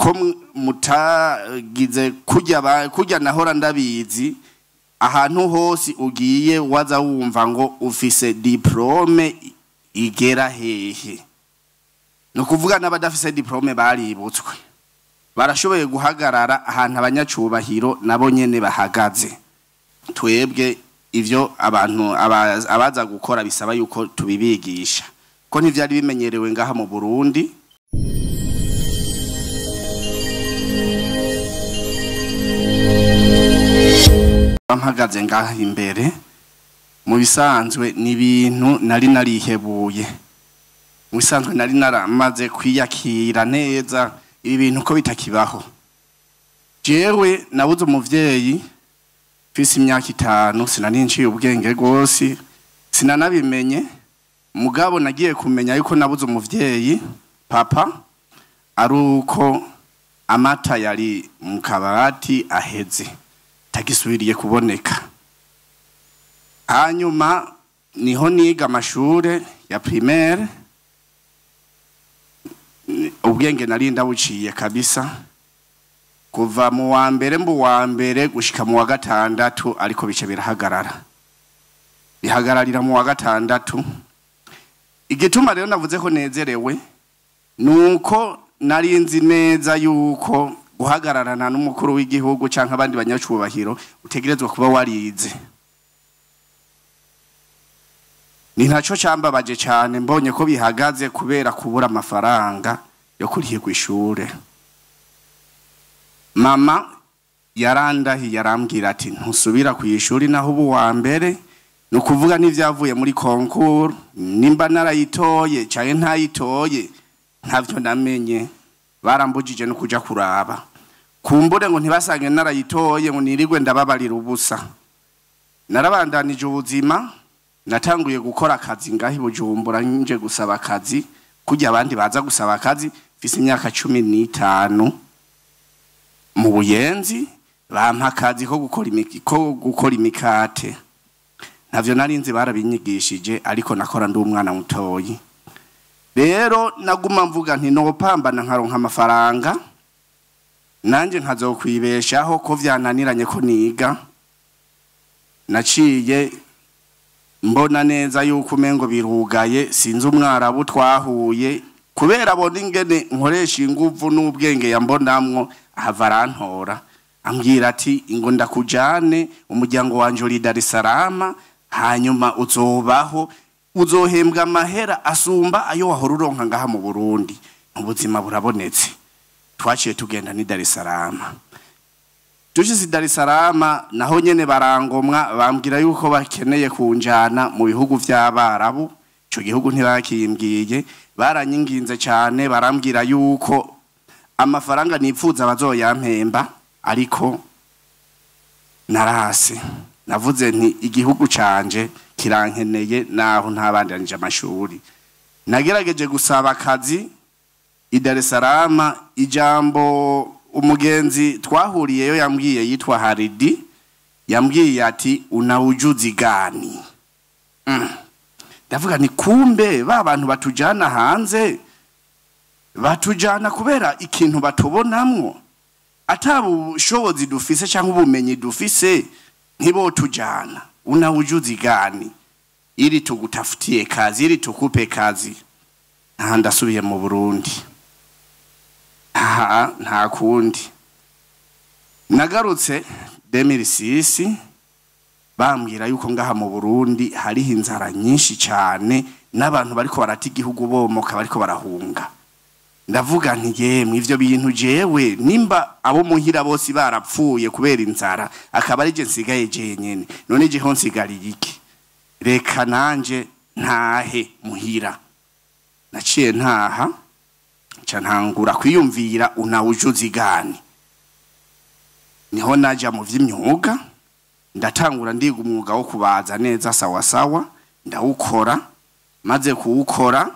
ko mutagize kujya nahora ndabizi ahantu hose ugiye waza wumva ngo ufise diplome igera hehe no kuvuga n'abadafise diplome baributswe barashoboye guhagarara ahantu abanyacubahiro nabo nyene bahagaze twebwe ivyo abantu abaza gukora bisaba yuko tubibigisha ko ntivyari bimenyerewe ngaha mu Burundi. Mpagaze ngaha imbere mu bisanzwe ni ibintu nari narihebuye mu bisanzwe nari naramaze kwiyakira neza ibi bintu ko bitakibaho jewe nabuze umuvyeyi fisi imyaka 5 sinaninjiye ubwenge gose sinanabimenye mugabo nagiye kumenya yuko nabuze umuvyeyi papa aruko amata yari mu kabati aheze tagisubiriye kuboneka hanyuma niho niga amashure ya primaire ubwenge nari ndabuciye kabisa kuva mu wa mbere gushika mu wa gatandatu ariko bice bihagararira mu wa gatandatu. Igituma rero navuze ko nezerewe nuko nari nzi neza yuko guhagararana n'umukuru w'igihugu canke abandi banyacubahiro utegerezwa kuba warize. Ni ntaco cambabaje cyane mbonye ko bihagaze kubera kubura amafaranga yo kurihirwa ishure. Mama yarandahi yarambwira ati ntusubira ku ishuri naho ubu wa mbere no kuvuga n'ivyavuye muri concours nimba narayitoye cyane ntayitoye ntavyo namenye barambujije no kuja kuraba kumbure ngo ntibasange narayitoye ngo nirigwe ndababarira ubusa. Narabandanije ubuzima natanguye gukora akazi ngahi Bujumbura nje gusaba akazi kujya abandi baza gusaba akazi fise imyaka 15 mu Buyenzi bampa akazi ko gukora imikate ntavyo narinzi barabinyigishije ariko nakora ndi umwana mutoyi. Rero naguma mvuga nti no pambana nkaronka amafaranga nanje nkazokwibeshaho ko vyananiranye ko niga. Naciye mbona neza yuko umengo birugaye sinzi umwarabu twahuye kubera bona ingene nkoresha inguvu n'ubwenge yambonamwo ahavarantora ambwira ati ingo ndakujane umuryango wanje uri Dar es Salaam hanyuma uzobaho uzohembwa amahera asumba ayo wahora uronka ngaha mu Burundi ubuzima burabonetse. Twaciye tugenda ni Dar es Salaam. Tushisi Dar es Salaam naho nyene barangomwa bambwira yuko bakeneye kunjana mu bihugu vy'abarabu ico gihugu ntibakimbwiye baranyinginze cyane barambwira yuko amafaranga nipfuza bazoyampemba ariko narase navuze nti igihugu canje kirankeneye naho ntabandanije amashuri. Nagerageje gusaba akazi i Dar es Salaam ijambo umugenzi twahuriyeyo yambwiye yitwa Haridi yambwiye ati una ujuzi gani. Ndavuga ni kumbe ba bantu batujana hanze batujana kubera ikintu batubonamwo atabushobozi dufise cyangwa ubumenyi dufise ntibo tujana. Una ujuzi gani ili tugutafutie kazi ili tukupe kazi. Ndasubiye mu Burundi nta kundi nagarutse 2006 bambwira yuko ngaha mu Burundi hari inzara nyinshi cyane n'abantu bariko barata igihugu bomoka bariko barahunga. Ndavuga nti yemwe ivyo bintu jewe nimba abo muhira bose barapfuye kubera inzara akaba ari je nsigaye je nyene none je honsigariye iki reka nanje ntahe muhira. Naciye ntaha ntangura kwiyumvira una ujuzi gani niho naja mu vy'imyuga ndatangura ndiga umwuga wo kubaza neza sawa sawa ndawukora maze kuwukora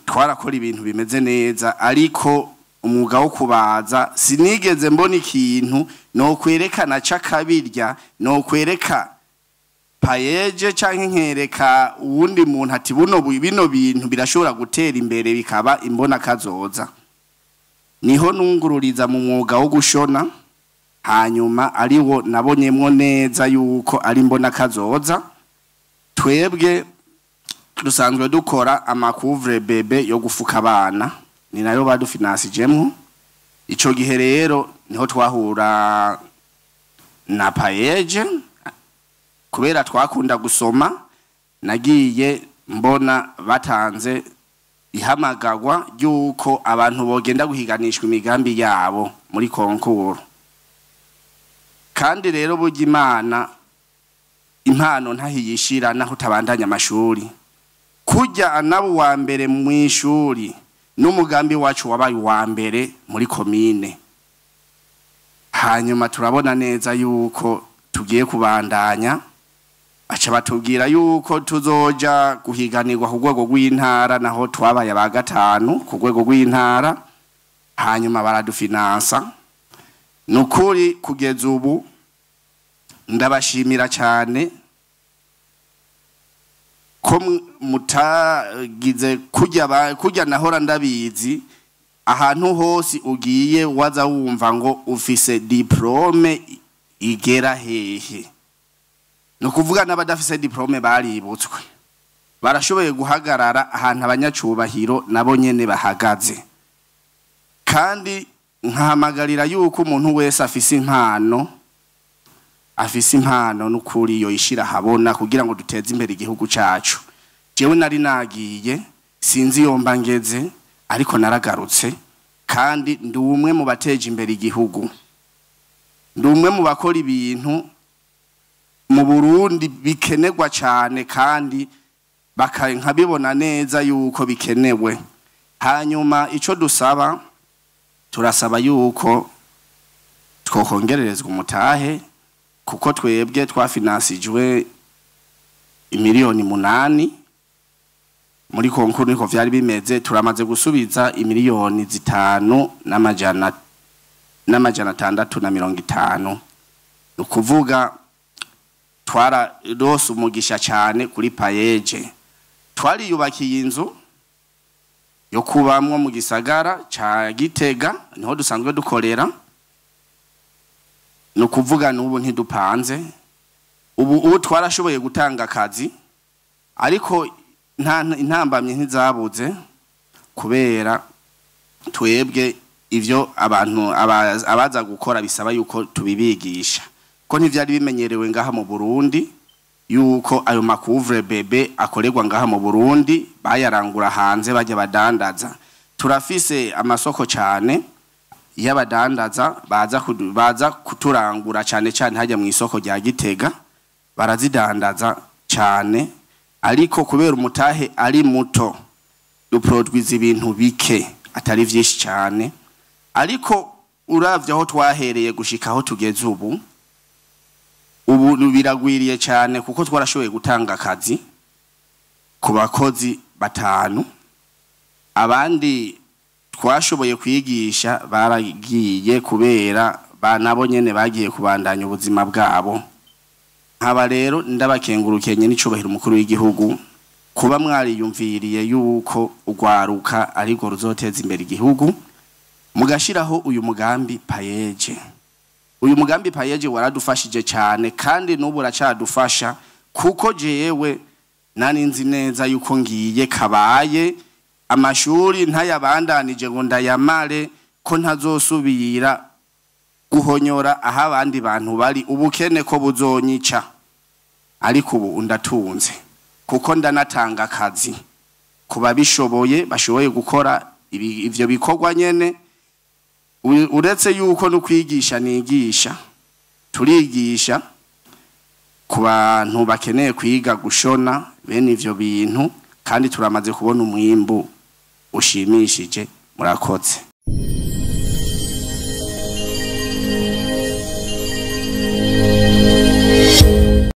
twarakora ibintu bimeze neza ariko umwuga wo kubaza sinigeze mbona ikintu no kwerekana cakabirya no kwereka payeje canke nkereka uwundi muntu ati bino bintu birashobora gutera imbere bikaba imbona kazoza. niho nungururiza mu mwuga wo gushona, hanyuma ariwo nabonyemwo neza yuko ari mbona kazoza. Twebwe dusanzwe dukora amacouvre bebe yo gufuka abana, ni nayo badufinansijemwo. Ico gihe rero niho twahura na payeje, kubera twakunda gusoma, nagiye mbona batanze ihamagagwa yuko abantu bogenda guhiganishwa imigambi yabo muri konkuru. Kandi rero burya Imana impano ntahiyishira naho utabandanya amashuri. Kujya anabo wa mbere mu ishuri n'umugambi wacu wabaye wa mbere muri komine. Hanyuma turabona neza yuko tugiye kubandanya, aca batubwira yuko tuzoja guhiganirwa ku rwego rw'intara, naho twabaye aba gatanu ku rwego rw'intara, hanyuma baradufinansa. Nukuri kugeza ubu ndabashimira cyane ko mutagize kujya nahora ndabizi ahantu hose ugiye waza wumva ngo ufise diplome igera hehe. No kuvuga n'abadafise diplome baributswe, barashoboye guhagarara ahantu abanyacubahiro nabo nyene bahagaze. Kandi nkahamagarira yuko umuntu wese afise impano n'ukuri yo ishira habona kugira ngo duteze imbere igihugu cacu. Jewe nari nagiye sinzi yomba ngeze, ariko naragarutse, kandi ndi umwe mu bateje imbere igihugu, ndi umwe mu bakora ibintu mu Burundi bikenerwa cyane, kandi nkabibona neza yuko bikenewe. Hanyuma ico dusaba, turasaba yuko twokongererezwa umutahe, kuko twebwe twafinansijwe imiliyoni 8 muri konkuru, niko vyari bimeze. Turamaze gusubiza imiliyoni 5 n'amajana 650. Ukuvuga twara rose umugisha cyane kuri payeje. Twari yubakiye inzu yo kubamwo mu gisagara ca Gitega, niho dusanzwe dukorera. No kuvuga n'ubu ntidupanze, ubu twarashoboye gutanga akazi, ariko intambamye ntizabuze, kubera twebwe ivyo abantu abaza gukora bisaba yuko tubibigisha, ko ntivyari bimenyerewe ngaha mu Burundi yuko ayo macouvre bebe akorerwa ngaha mu Burundi, bayarangura hanze bajya badandaza. Turafise amasoko cyane y'abadandaza baza kuturangura cyane hajya mu isoko rya Gitega, barazidandaza cyane, ariko kubera umutahe ari muto duproduiza ibintu bike atari vyinshi cyane. Ariko uravye aho twahereye gushika aho tugeze ubu biragwiriye cyane, kuko twarashoboye gutanga akazi ku bakozi 5, abandi twashoboye kwigisha baragiye kubera nabo nyene bagiye kubandanya ubuzima bwabo. Nkaba rero ndabakengurukenye n'icubahiro umukuru w'igihugu kuba mwariyumviriye yuko ugwaruka ariko ruzoteza imbere igihugu, mugashiraho uyu mugambi payeje. Uyu mugambi payeje waradufashije cyane, kandi n'ubu uracadufasha, kuko jewe nani nzi neza yuko ngiye kabaye amashuri ntayabandanije ngo ndayamare, ko ntazosubira guhonyora aho abandi bantu bari, ubukene ko buzonyica. Ariko ubu ndatunze, kuko ndanatanga akazi kuba bashoboye gukora ivyo bikorwa nyene. Uretse yuko no kwigisha nigisha, turigisha ku bantu bakeneye kwiga gushona bene ivyo bintu, kandi turamaze kubona umwimbu ushimishije. Murakoze.